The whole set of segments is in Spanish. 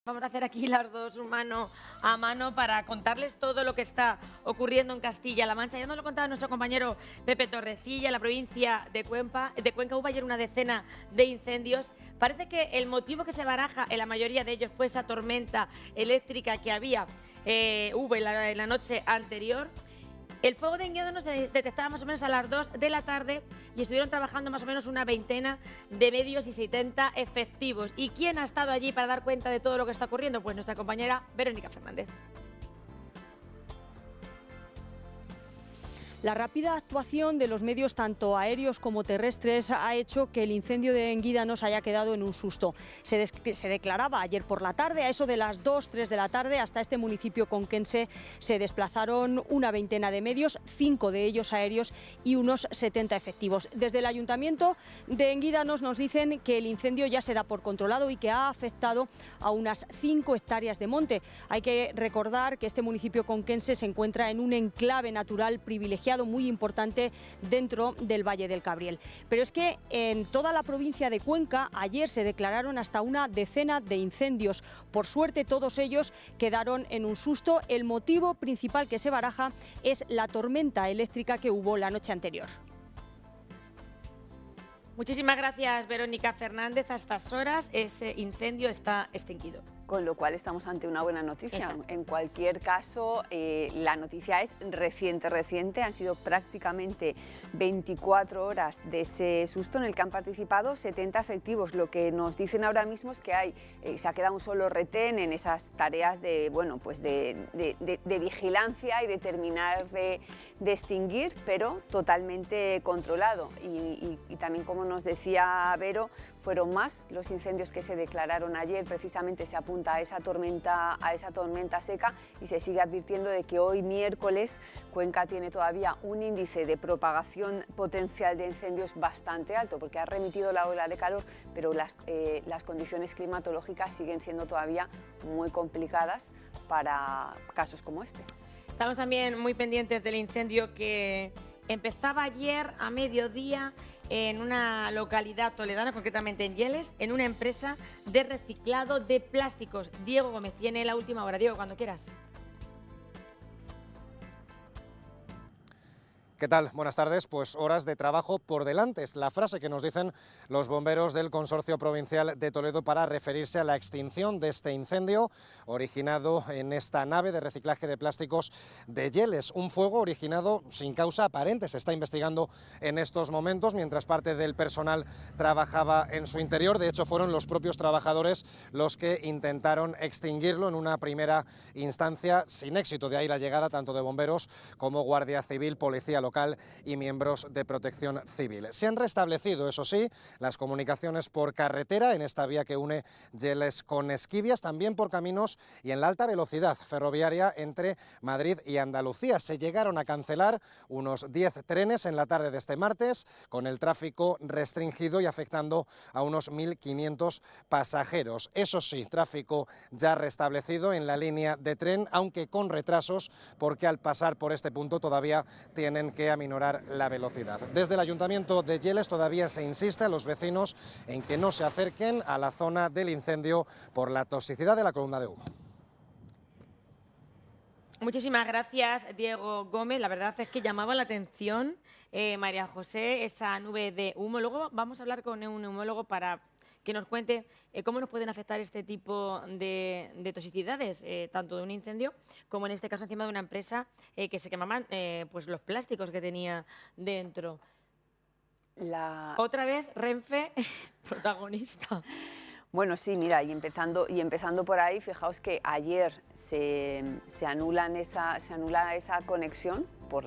Vamos a hacer aquí las dos mano a mano para contarles todo lo que está ocurriendo en Castilla-La Mancha. Ya nos lo contaba nuestro compañero Pepe Torrecilla. En la provincia de Cuenca hubo ayer una decena de incendios. Parece que el motivo que se baraja en la mayoría de ellos fue esa tormenta eléctrica que hubo en la noche anterior. El fuego de Enguídanos se detectaba más o menos a las 2 de la tarde y estuvieron trabajando más o menos una veintena de medios y 70 efectivos. ¿Y quién ha estado allí para dar cuenta de todo lo que está ocurriendo? Pues nuestra compañera Verónica Fernández. La rápida actuación de los medios tanto aéreos como terrestres ha hecho que el incendio de Enguídanos haya quedado en un susto. Se declaraba ayer por la tarde, a eso de las 2-3 de la tarde, hasta este municipio conquense se desplazaron una veintena de medios, 5 de ellos aéreos y unos 70 efectivos. Desde el Ayuntamiento de Enguídanos nos dicen que el incendio ya se da por controlado y que ha afectado a unas 5 hectáreas de monte. Hay que recordar que este municipio conquense se encuentra en un enclave natural privilegiado muy importante dentro del Valle del Cabriel. Pero es que en toda la provincia de Cuenca ayer se declararon hasta una decena de incendios. Por suerte todos ellos quedaron en un susto. El motivo principal que se baraja es la tormenta eléctrica que hubo la noche anterior. Muchísimas gracias, Verónica Fernández. A estas horas ese incendio está extinguido. Con lo cual estamos ante una buena noticia. Exacto. En cualquier caso, la noticia es reciente. Han sido prácticamente 24 horas de ese susto en el que han participado 70 efectivos. Lo que nos dicen ahora mismo es que se ha quedado un solo retén en esas tareas de vigilancia y de terminar de extinguir, pero totalmente controlado. Y también, como nos decía Vero, fueron más los incendios que se declararon ayer. Precisamente se apunta a esa tormenta seca y se sigue advirtiendo de que hoy miércoles Cuenca tiene todavía un índice de propagación potencial de incendios bastante alto, porque ha remitido la ola de calor, pero las condiciones climatológicas siguen siendo todavía muy complicadas para casos como este. Estamos también muy pendientes del incendio que empezaba ayer a mediodía en una localidad toledana, concretamente en Yeles, en una empresa de reciclado de plásticos. Diego Gómez tiene la última hora. Diego, cuando quieras. ¿Qué tal? Buenas tardes. Pues horas de trabajo por delante. Es la frase que nos dicen los bomberos del Consorcio Provincial de Toledo para referirse a la extinción de este incendio originado en esta nave de reciclaje de plásticos de Yeles. Un fuego originado sin causa aparente. Se está investigando en estos momentos mientras parte del personal trabajaba en su interior. De hecho, fueron los propios trabajadores los que intentaron extinguirlo en una primera instancia sin éxito. De ahí la llegada tanto de bomberos como Guardia Civil, Policía Local y miembros de Protección Civil. Se han restablecido, eso sí, las comunicaciones por carretera en esta vía que une Yeles con Esquivias, también por caminos y en la alta velocidad ferroviaria entre Madrid y Andalucía. Se llegaron a cancelar unos 10 trenes en la tarde de este martes, con el tráfico restringido y afectando a unos 1.500 pasajeros. Eso sí, tráfico ya restablecido en la línea de tren, aunque con retrasos, porque al pasar por este punto todavía tienen que aminorar la velocidad. Desde el Ayuntamiento de Yeles todavía se insiste a los vecinos en que no se acerquen a la zona del incendio por la toxicidad de la columna de humo. Muchísimas gracias, Diego Gómez. La verdad es que llamaba la atención, María José, esa nube de humo. Luego vamos a hablar con un neumólogo para que nos cuente cómo nos pueden afectar este tipo de toxicidades, tanto de un incendio como en este caso encima de una empresa que se quemaban pues los plásticos que tenía dentro. Otra vez Renfe protagonista. Bueno, sí, mira, y empezando por ahí, fijaos que ayer se anula esa conexión por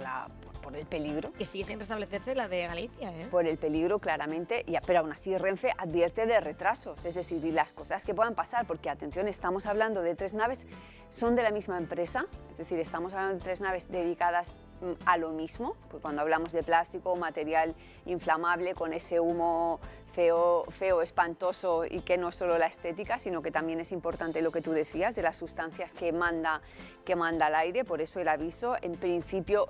el peligro. Que sigue sin restablecerse la de Galicia, ¿eh? Por el peligro, claramente, pero aún así Renfe advierte de retrasos, es decir, y las cosas que puedan pasar, porque atención, estamos hablando de 3 naves, son de la misma empresa, es decir, estamos hablando de 3 naves dedicadas a lo mismo, porque cuando hablamos de plástico, material inflamable con ese humo feo, espantoso, y que no solo la estética, sino que también es importante lo que tú decías, de las sustancias que manda al aire, por eso el aviso. En principio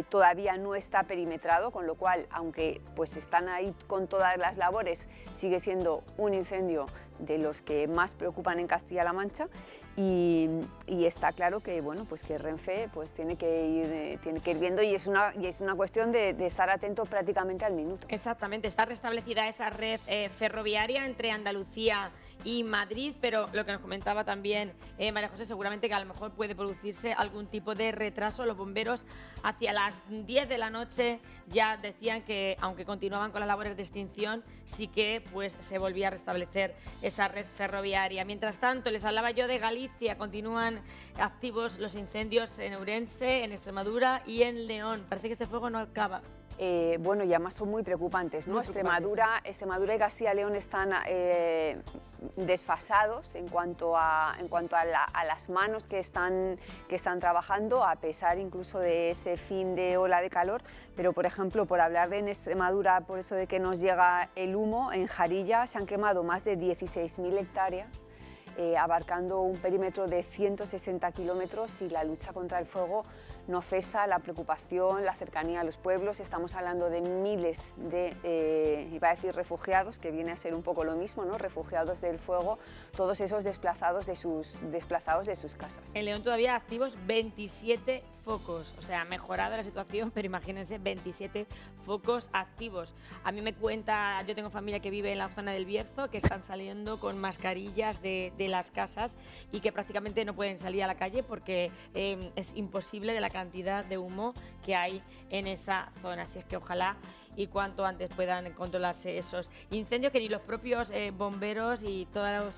todavía no está perimetrado, con lo cual, aunque pues están ahí con todas las labores, sigue siendo un incendio de los que más preocupan en Castilla-La Mancha y está claro que, bueno, pues que Renfe pues tiene que ir viendo y es una cuestión de estar atento prácticamente al minuto. Exactamente, está restablecida esa red ferroviaria entre Andalucía y Madrid, pero lo que nos comentaba también María José, seguramente que a lo mejor puede producirse algún tipo de retraso. Los bomberos hacia las 10 de la noche ya decían que, aunque continuaban con las labores de extinción, sí que pues se volvía a restablecer esa red ferroviaria. Mientras tanto, les hablaba yo de Galicia, continúan activos los incendios en Ourense, en Extremadura y en León. Parece que este fuego no acaba. Bueno, y además son muy preocupantes, ¿no? Extremadura y Castilla y León están desfasados en cuanto a las manos que están trabajando, a pesar incluso de ese fin de ola de calor. Pero, por ejemplo, por hablar de en Extremadura, por eso de que nos llega el humo, en Jarilla se han quemado más de 16.000 hectáreas, abarcando un perímetro de 160 kilómetros, y la lucha contra el fuego no cesa, la preocupación, la cercanía a los pueblos. Estamos hablando de miles de, iba a decir refugiados, que viene a ser un poco lo mismo, ¿no? Refugiados del fuego, todos esos desplazados de sus casas. En León todavía activos 27 focos, o sea, ha mejorado la situación, pero imagínense 27 focos activos. A mí me cuenta, yo tengo familia que vive en la zona del Bierzo, que están saliendo con mascarillas de las casas y que prácticamente no pueden salir a la calle porque es imposible de la cantidad de humo que hay en esa zona. Así es que ojalá y cuanto antes puedan controlarse esos incendios, que ni los propios bomberos y todos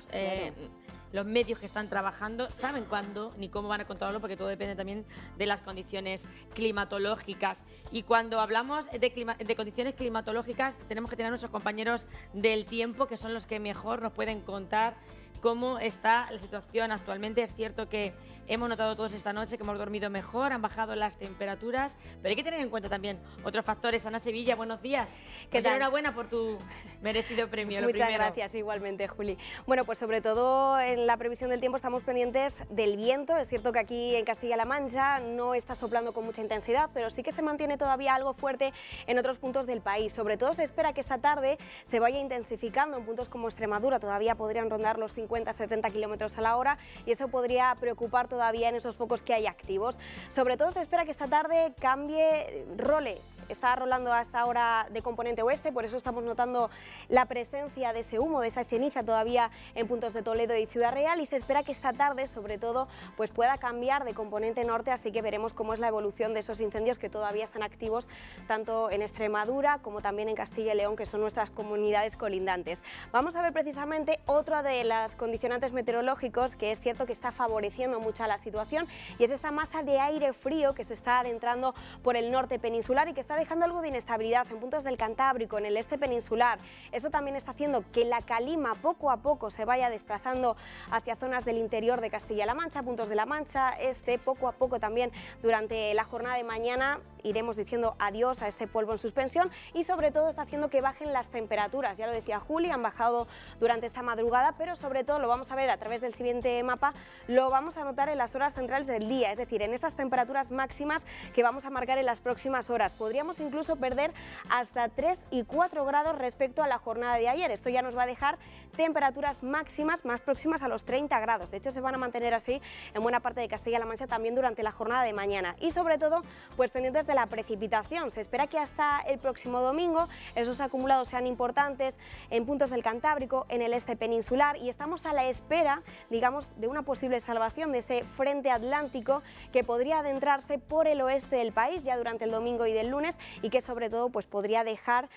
los medios que están trabajando saben cuándo ni cómo van a controlarlo, porque todo depende también de las condiciones climatológicas. Y cuando hablamos de condiciones climatológicas, tenemos que tener a nuestros compañeros del tiempo, que son los que mejor nos pueden contar cómo está la situación actualmente. Es cierto que hemos notado todos esta noche que hemos dormido mejor, han bajado las temperaturas, pero hay que tener en cuenta también otros factores. Ana Sevilla, buenos días. ¿Qué tal? Enhorabuena por tu merecido premio. Muchas gracias, igualmente, Juli. Bueno, pues sobre todo en la previsión del tiempo estamos pendientes del viento. Es cierto que aquí en Castilla-La Mancha no está soplando con mucha intensidad, pero sí que se mantiene todavía algo fuerte en otros puntos del país. Sobre todo se espera que esta tarde se vaya intensificando en puntos como Extremadura, todavía podrían rondar los 50-70 kilómetros a la hora, y eso podría preocupar todavía en esos focos que hay activos. Sobre todo se espera que esta tarde cambie role. Está rolando a esta hora de componente oeste, por eso estamos notando la presencia de ese humo, de esa ceniza todavía en puntos de Toledo y Ciudad Real, y se espera que esta tarde, sobre todo, pues pueda cambiar de componente norte, así que veremos cómo es la evolución de esos incendios que todavía están activos tanto en Extremadura como también en Castilla y León, que son nuestras comunidades colindantes. Vamos a ver precisamente otra de las condicionantes meteorológicos que es cierto que está favoreciendo mucho la situación, y es esa masa de aire frío que se está adentrando por el norte peninsular y que está dejando algo de inestabilidad en puntos del Cantábrico, en el este peninsular. Eso también está haciendo que la calima poco a poco se vaya desplazando hacia zonas del interior de Castilla-La Mancha, puntos de la Mancha Este. Poco a poco también durante la jornada de mañana iremos diciendo adiós a este polvo en suspensión, y sobre todo está haciendo que bajen las temperaturas. Ya lo decía Juli, han bajado durante esta madrugada, pero sobre todo lo vamos a ver a través del siguiente mapa, lo vamos a notar en las horas centrales del día, es decir, en esas temperaturas máximas que vamos a marcar en las próximas horas. Podríamos incluso perder hasta 3 y 4 grados respecto a la jornada de ayer. Esto ya nos va a dejar temperaturas máximas más próximas a los 30 grados. De hecho, se van a mantener así en buena parte de Castilla-La Mancha también durante la jornada de mañana. Y sobre todo, pues pendientes de la precipitación. Se espera que hasta el próximo domingo esos acumulados sean importantes en puntos del Cantábrico, en el este peninsular, y estamos a la espera, digamos, de una posible salvación de ese frente atlántico que podría adentrarse por el oeste del país ya durante el domingo y del lunes, y que sobre todo pues podría dejar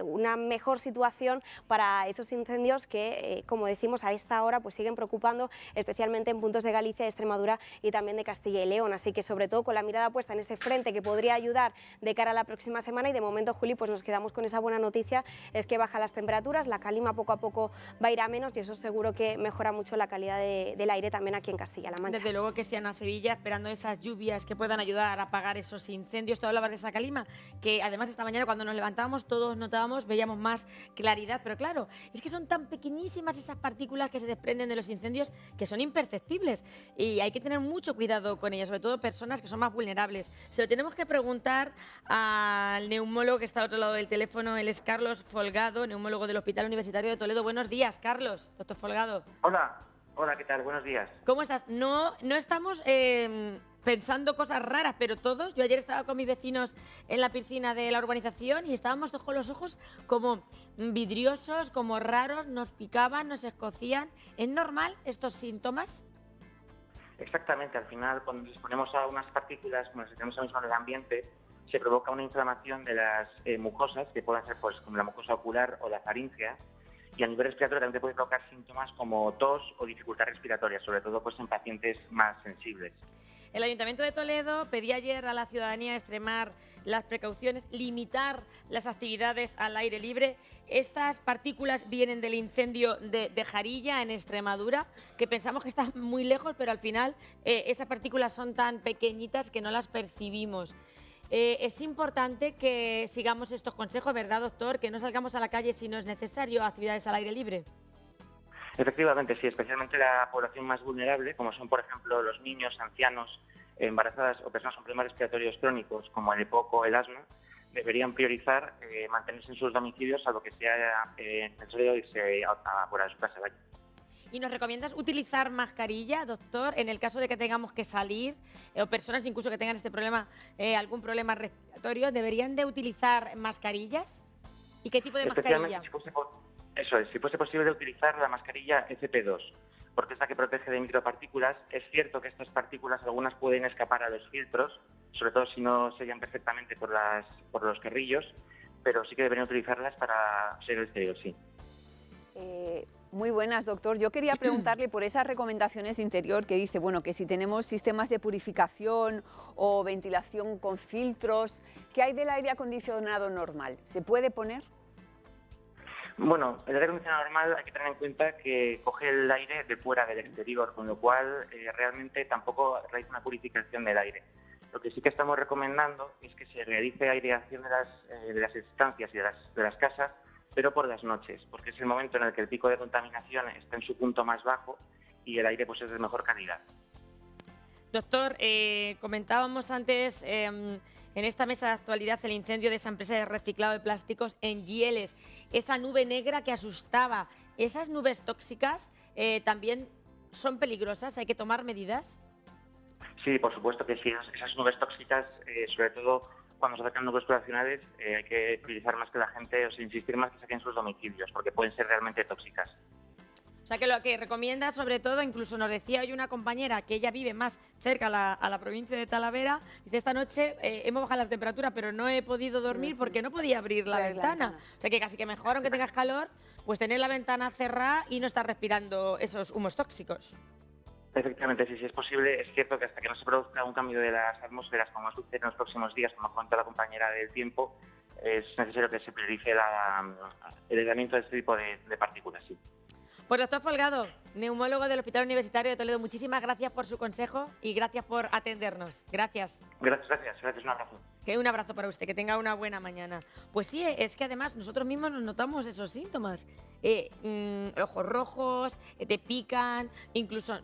una mejor situación para esos incendios que, como decimos, a esta hora pues siguen preocupando, especialmente en puntos de Galicia, Extremadura y también de Castilla y León. Así que sobre todo con la mirada puesta en ese frente que podría ayudar de cara a la próxima semana, y de momento, Juli, pues nos quedamos con esa buena noticia, es que bajan las temperaturas, la calima poco a poco va a ir a menos, y eso seguro que mejora mucho la calidad del aire también aquí en Castilla-La Mancha. Desde luego que sí, Ana Sevilla, esperando esas lluvias que puedan ayudar a apagar esos incendios. Tú hablabas de esa calima, que además esta mañana cuando nos levantábamos todos notábamos, veíamos más claridad, pero claro, es que son tan pequeñísimas esas partículas que se desprenden de los los incendios que son imperceptibles y hay que tener mucho cuidado con ellas, sobre todo personas que son más vulnerables. Se lo tenemos que preguntar al neumólogo que está al otro lado del teléfono. Él es Carlos Folgado, neumólogo del Hospital Universitario de Toledo. Buenos días, Carlos, doctor Folgado. Hola, ¿qué tal? Buenos días. ¿Cómo estás? No estamos pensando cosas raras, pero todos. Yo ayer estaba con mis vecinos en la piscina de la urbanización y estábamos todos con los ojos como vidriosos, como raros, nos picaban, nos escocían. ¿Es normal estos síntomas? Exactamente, al final cuando nos exponemos a unas partículas, como las que tenemos ahora mismo en el ambiente, se provoca una inflamación de las mucosas, que pueden ser pues como la mucosa ocular o la faríngea, y a nivel respiratorio también te puede provocar síntomas como tos o dificultad respiratoria, sobre todo pues en pacientes más sensibles. El Ayuntamiento de Toledo pedía ayer a la ciudadanía extremar las precauciones, limitar las actividades al aire libre. Estas partículas vienen del incendio de Jarilla, en Extremadura, que pensamos que está muy lejos, pero al final esas partículas son tan pequeñitas que no las percibimos. Es importante que sigamos estos consejos, ¿verdad, doctor? Que no salgamos a la calle si no es necesario, actividades al aire libre. Efectivamente, sí, especialmente la población más vulnerable, como son, por ejemplo, los niños, ancianos, embarazadas o personas con problemas respiratorios crónicos, como el EPOC o el asma, deberían priorizar mantenerse en sus domicilios, salvo que sea necesario irse fuera de su casa. Vaya. ¿Y nos recomiendas utilizar mascarilla, doctor, en el caso de que tengamos que salir, o personas incluso que tengan este problema, algún problema respiratorio, deberían de utilizar mascarillas? ¿Y qué tipo de mascarilla? Si fuese posible utilizar la mascarilla FP2, porque es la que protege de micropartículas. Es cierto que estas partículas, algunas pueden escapar a los filtros, sobre todo si no sellan perfectamente por los carrillos, pero sí que deberían utilizarlas para ser el exterior, sí. Muy buenas, doctor. Yo quería preguntarle por esas recomendaciones de interior que dice, bueno, que si tenemos sistemas de purificación o ventilación con filtros, ¿qué hay del aire acondicionado normal? ¿Se puede poner? Bueno, el aire acondicionado normal hay que tener en cuenta que coge el aire de fuera del exterior, con lo cual realmente tampoco realiza una purificación del aire. Lo que sí que estamos recomendando es que se realice aireación de las estancias y de las casas, pero por las noches, porque es el momento en el que el pico de contaminación está en su punto más bajo y el aire pues es de mejor calidad. Doctor, comentábamos antes en esta mesa de actualidad el incendio de esa empresa de reciclado de plásticos en Yieles, esa nube negra que asustaba. ¿Esas nubes tóxicas también son peligrosas? ¿Hay que tomar medidas? Sí, por supuesto que sí. Esas nubes tóxicas, sobre todo cuando se acercan nubes poblacionales, hay que priorizar más que la gente, o sea, insistir más que saquen sus domicilios, porque pueden ser realmente tóxicas. O sea, que lo que recomienda, sobre todo, incluso nos decía hoy una compañera que ella vive más cerca a la provincia de Talavera, dice, esta noche hemos bajado las temperaturas, pero no he podido dormir porque no podía abrir la ventana. O sea, que casi que mejor, aunque tengas calor, pues tener la ventana cerrada y no estar respirando esos humos tóxicos. Efectivamente, sí, es posible. Es cierto que hasta que no se produzca un cambio de las atmósferas, como sucede en los próximos días, como cuenta la compañera del tiempo, es necesario que se priorice el aislamiento de este tipo de partículas, sí. Pues doctor Folgado, neumólogo del Hospital Universitario de Toledo, muchísimas gracias por su consejo y gracias por atendernos. Gracias. Gracias, un abrazo. Un abrazo para usted, que tenga una buena mañana. Pues sí, es que además nosotros mismos nos notamos esos síntomas. Ojos rojos, te pican, incluso...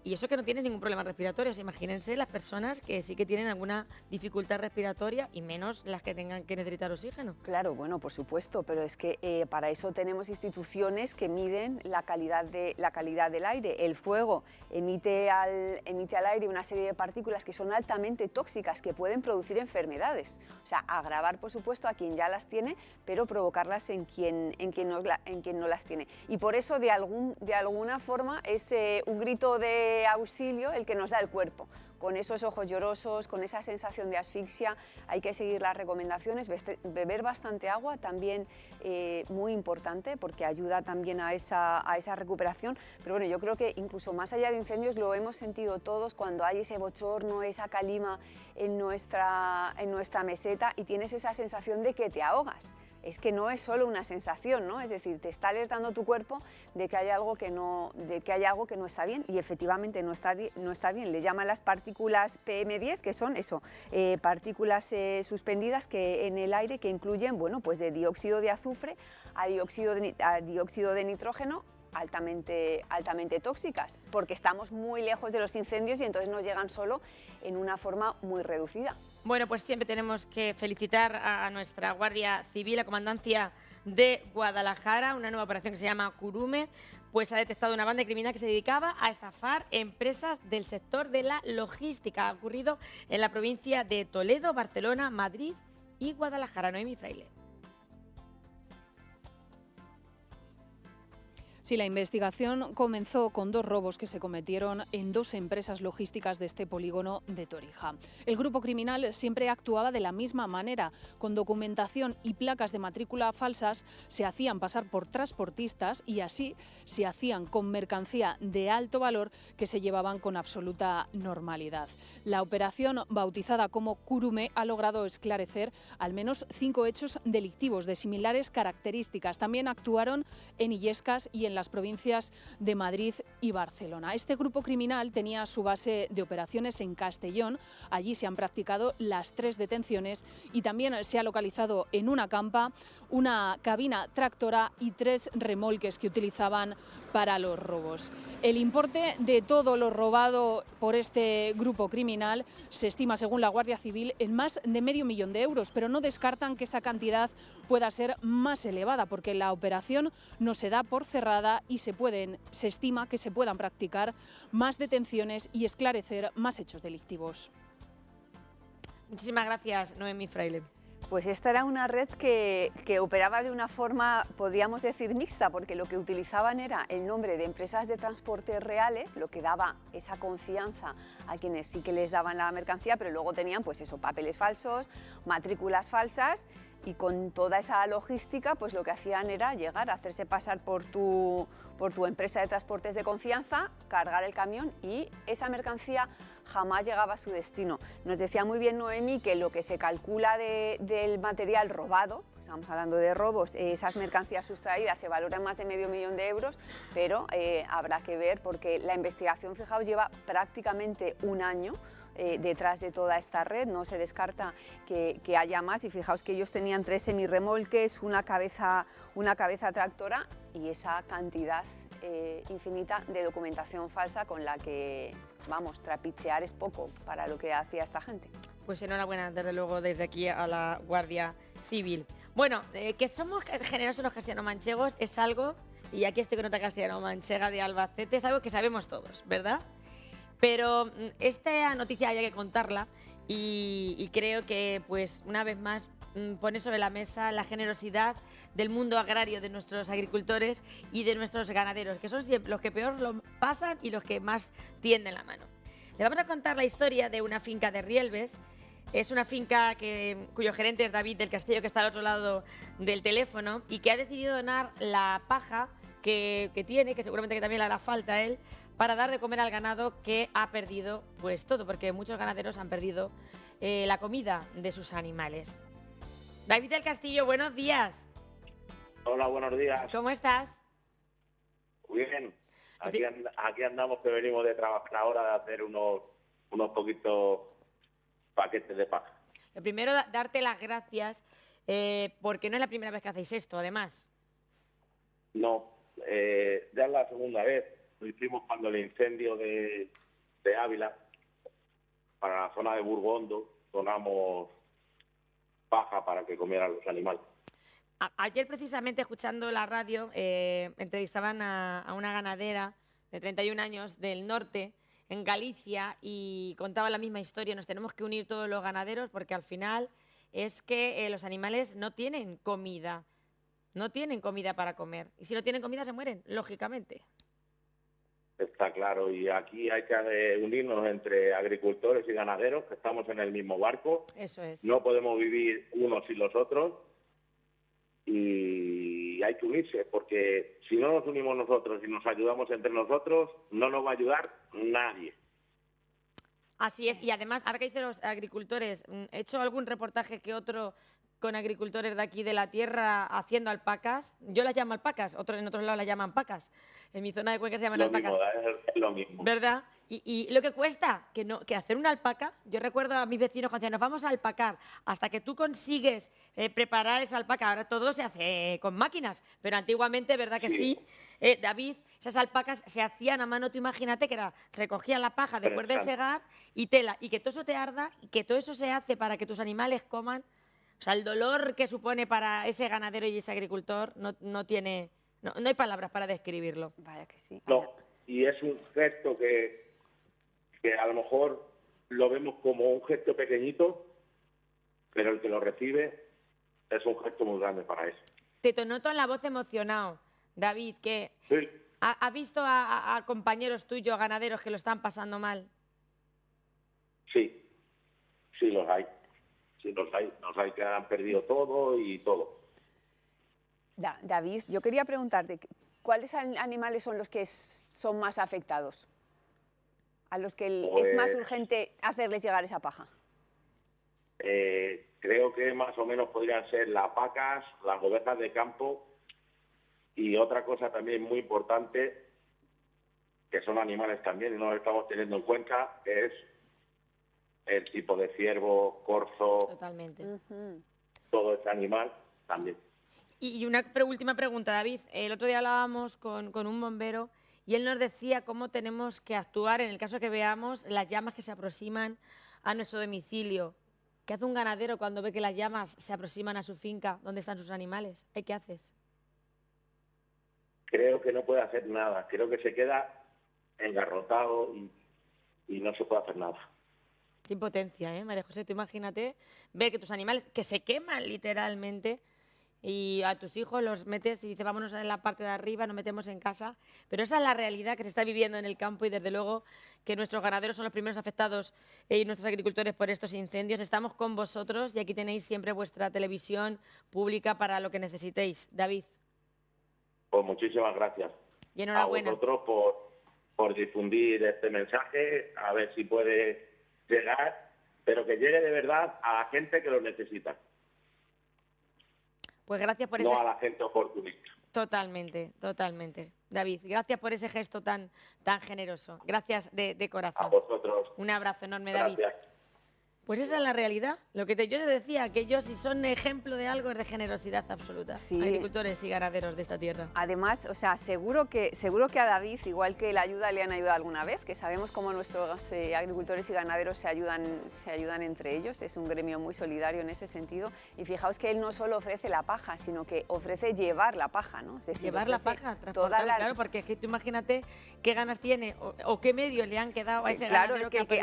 y eso que no tienes ningún problema respiratorio. O sea, imagínense las personas que sí que tienen alguna dificultad respiratoria y menos las que tengan que necesitar oxígeno. Claro, bueno, por supuesto, pero es que para eso tenemos instituciones que miden la calidad del aire. El fuego emite al aire una serie de partículas que son altamente tóxicas, que pueden producir enfermedades. O sea, agravar, por supuesto, a quien ya las tiene, pero provocarlas en quien no las tiene. Y por eso, de alguna forma, es un grito de auxilio el que nos da el cuerpo. Con esos ojos llorosos, con esa sensación de asfixia, hay que seguir las recomendaciones, beber bastante agua, también muy importante, porque ayuda también a esa recuperación. Pero bueno, yo creo que incluso más allá de incendios lo hemos sentido todos cuando hay ese bochorno, esa calima en nuestra meseta y tienes esa sensación de que te ahogas. Es que no es solo una sensación, ¿no? Es decir, te está alertando tu cuerpo de que hay algo que no está bien, y efectivamente no está bien. Le llaman las partículas PM10, que son eso, partículas suspendidas que en el aire, que incluyen, bueno, pues de dióxido de azufre a dióxido de nitrógeno altamente tóxicas, porque estamos muy lejos de los incendios y entonces nos llegan solo en una forma muy reducida. Bueno, pues siempre tenemos que felicitar a nuestra Guardia Civil, la Comandancia de Guadalajara, una nueva operación que se llama Curume, pues ha detectado una banda criminal que se dedicaba a estafar empresas del sector de la logística. Ha ocurrido en la provincia de Toledo, Barcelona, Madrid y Guadalajara. Noemí Fraile. Sí, la investigación comenzó con 2 robos que se cometieron en 2 empresas logísticas de este polígono de Torija. El grupo criminal siempre actuaba de la misma manera. Con documentación y placas de matrícula falsas se hacían pasar por transportistas y así se hacían con mercancía de alto valor que se llevaban con absoluta normalidad. La operación, bautizada como Curume, ha logrado esclarecer al menos 5 hechos delictivos de similares características. También actuaron en Illescas y en las provincias de Madrid y Barcelona. Este grupo criminal tenía su base de operaciones en Castellón. Allí se han practicado las 3 detenciones y también se ha localizado en una campa una cabina tractora y 3 remolques que utilizaban para los robos. El importe de todo lo robado por este grupo criminal se estima, según la Guardia Civil, en más de medio millón de euros, pero no descartan que esa cantidad pueda ser más elevada, porque la operación no se da por cerrada y se estima que se puedan practicar más detenciones y esclarecer más hechos delictivos. Muchísimas gracias, Noemí Fraile. Pues esta era una red que operaba de una forma, podríamos decir, mixta, porque lo que utilizaban era el nombre de empresas de transporte reales, lo que daba esa confianza a quienes sí que les daban la mercancía, pero luego tenían pues eso, papeles falsos, matrículas falsas, y con toda esa logística pues lo que hacían era llegar a hacerse pasar por tu empresa de transportes de confianza, cargar el camión y esa mercancía jamás llegaba a su destino. Nos decía muy bien Noemí que lo que se calcula del material robado, estamos hablando de robos, esas mercancías sustraídas se valoran más de medio millón de euros, pero habrá que ver porque la investigación, fijaos, lleva prácticamente un año detrás de toda esta red, no se descarta que haya más y fijaos que ellos tenían 3 semirremolques, una cabeza tractora y esa cantidad infinita de documentación falsa con la que, vamos, trapichear es poco para lo que hacía esta gente. Pues enhorabuena, desde luego, desde aquí a la Guardia Civil. Bueno, que somos generosos los castellano-manchegos es algo, y aquí estoy con otra castellano-manchega de Albacete, es algo que sabemos todos, ¿verdad? Pero esta noticia hay que contarla y creo que, pues, una vez más, pone sobre la mesa la generosidad del mundo agrario, de nuestros agricultores y de nuestros ganaderos, que son siempre los que peor lo pasan y los que más tienden la mano. Le vamos a contar la historia de una finca de Rielves. Es una finca cuyo gerente es David del Castillo, que está al otro lado del teléfono y que ha decidido donar la paja que tiene, que seguramente que también le hará falta a él, para dar de comer al ganado que ha perdido pues todo, porque muchos ganaderos han perdido la comida de sus animales. David del Castillo, buenos días. Hola, buenos días. ¿Cómo estás? Muy bien. Aquí andamos, que venimos de trabajar ahora, de hacer unos poquitos paquetes de paja. Lo primero, darte las gracias, porque no es la primera vez que hacéis esto, además. No, ya es la segunda vez. Lo hicimos cuando el incendio de Ávila, para la zona de Burgondo, donamos paja para que comieran los animales. Ayer, precisamente, escuchando la radio, entrevistaban a una ganadera de 31 años del norte, en Galicia, y contaba la misma historia. Nos tenemos que unir todos los ganaderos porque al final es que los animales no tienen comida para comer. Y si no tienen comida se mueren, lógicamente. Está claro, y aquí hay que unirnos entre agricultores y ganaderos, que estamos en el mismo barco. Eso es. No podemos vivir unos sin los otros y hay que unirse, porque si no nos unimos nosotros y nos ayudamos entre nosotros, no nos va a ayudar nadie. Así es, y además, ahora que dicen los agricultores, he hecho algún reportaje que otro con agricultores de aquí de la tierra haciendo alpacas. Yo las llamo alpacas, en otros lados las llaman pacas. En mi zona de Cuenca se llaman alpacas. Es lo mismo. ¿Verdad? Y lo que cuesta, que hacer una alpaca, yo recuerdo a mis vecinos cuando decían, nos vamos a alpacar, hasta que tú consigues preparar esa alpaca, ahora todo se hace con máquinas, pero antiguamente, ¿verdad que sí? David, esas alpacas se hacían a mano, tú imagínate que era, recogían la paja después de segar y tela, y que todo eso te arda, y que todo eso se hace para que tus animales coman, o sea, el dolor que supone para ese ganadero y ese agricultor no hay palabras para describirlo. Vaya que sí. No, y es un gesto que a lo mejor lo vemos como un gesto pequeñito, pero el que lo recibe es un gesto muy grande para eso. Te noto en la voz emocionado, David, que Sí, ¿has visto a compañeros tuyos, ganaderos, que lo están pasando mal? sí los hay. Sí los hay que han perdido todo y todo. David, yo quería preguntarte, ¿cuáles animales son los que son más afectados? ¿A los que es más urgente hacerles llegar esa paja? Creo que más o menos podrían ser las vacas, las ovejas de campo y otra cosa también muy importante, que son animales también y no lo estamos teniendo en cuenta, es el tipo de ciervo, corzo, Totalmente. todo ese animal también. Y una última pregunta, David. El otro día hablábamos con un bombero y él nos decía cómo tenemos que actuar en el caso que veamos las llamas que se aproximan a nuestro domicilio. ¿Qué hace un ganadero cuando ve que las llamas se aproximan a su finca donde están sus animales? ¿Qué haces? Creo que no puede hacer nada. Creo que se queda engarrotado y no se puede hacer nada. Qué impotencia, María José? Tú imagínate ver que tus animales, que se queman literalmente, y a tus hijos los metes y dices, vámonos en la parte de arriba, nos metemos en casa. Pero esa es la realidad que se está viviendo en el campo y desde luego que nuestros ganaderos son los primeros afectados y nuestros agricultores por estos incendios. Estamos con vosotros y aquí tenéis siempre vuestra televisión pública para lo que necesitéis. David. Pues muchísimas gracias. Y enhorabuena. A vosotros por difundir este mensaje, a ver si puede llegar, pero que llegue de verdad a la gente que lo necesita. Pues gracias por no a la gente oportunista. Totalmente. David, gracias por ese gesto tan generoso. Gracias de corazón. A vosotros. Un abrazo enorme, Gracias. David. Pues esa es la realidad. Lo que yo te decía, que ellos si son ejemplo de algo es de generosidad absoluta. Sí. Agricultores y ganaderos de esta tierra. Además, o sea, seguro que a David, igual que la ayuda le han ayudado alguna vez, que sabemos cómo nuestros agricultores y ganaderos se ayudan entre ellos, es un gremio muy solidario en ese sentido. Y fijaos que él no solo ofrece la paja, sino que ofrece llevar la paja, ¿no? Es decir, Llevar la paja, transportarla, claro, porque es que tú imagínate qué ganas tiene o qué medios le han quedado a ese claro, ganadero es que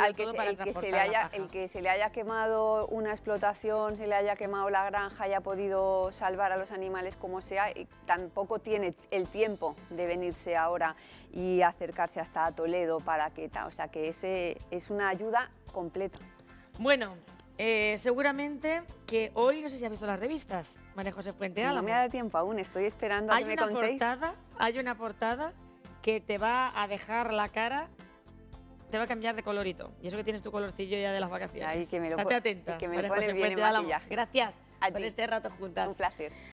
el que se le haya quemado una explotación, se le haya quemado la granja, haya podido salvar a los animales como sea, y tampoco tiene el tiempo de venirse ahora y acercarse hasta Toledo para que o sea que ese es una ayuda completa. Bueno, seguramente que hoy, no sé si has visto las revistas, María José Fuente Álamo. No me ha dado tiempo aún, estoy esperando a que me contéis. Hay una portada que te va a dejar la cara, te va a cambiar de colorito. Y eso que tienes tu colorcillo ya de las vacaciones. Ay, que me lo Estate atenta. Que me lo María pone José bien Fuente en Álamo. maquillaje. Gracias A por ti. este rato juntas. Un placer.